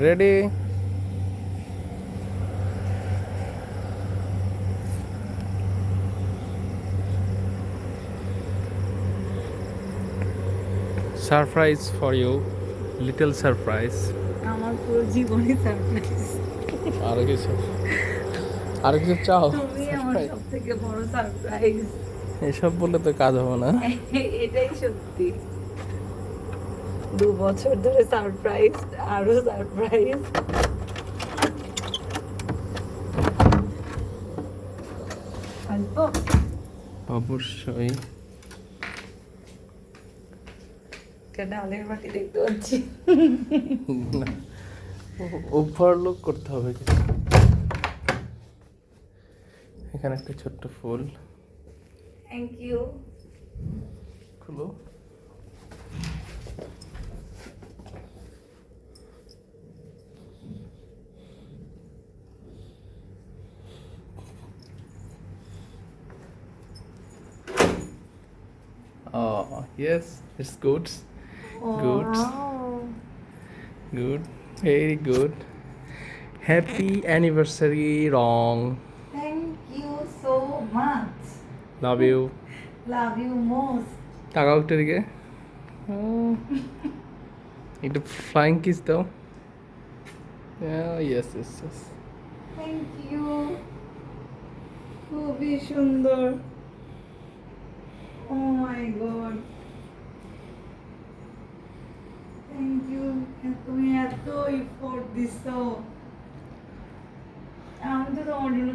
Ready? Surprise for you, little surprise. আমার পুরো জীবনই সারপ্রাইজ। আরো কিছু, আরো কিছু চাও? তুমি আমার সারপ্রাইজ সব থেকে বড় সারপ্রাইজ। এসব বললে তো কাজ হবে না। এটাই সত্যি। 2 বছর ধরে সারপ্রাইজ, আরো সারপ্রাইজ। আসবো? অবশ্যই। কেন আলের বাটি দেখতে পাচ্ছি? না, ওভারলুক করতে হবে কিছু। এখানে একটা ছোট্ট ফুল। Thank you. খুলো। Oh, yes, it's good. Good, good, very good. Happy anniversary, wrong. Thank you so much. Love you. Love you most. তাকাও একটু দিকে। একটু ফ্লাইং কিস দাও। Yes yes yes. Thank you. খুবই সুন্দর। Oh my God, thank you. তুমি এত effort দিছো, আমি তো তোমার জন্য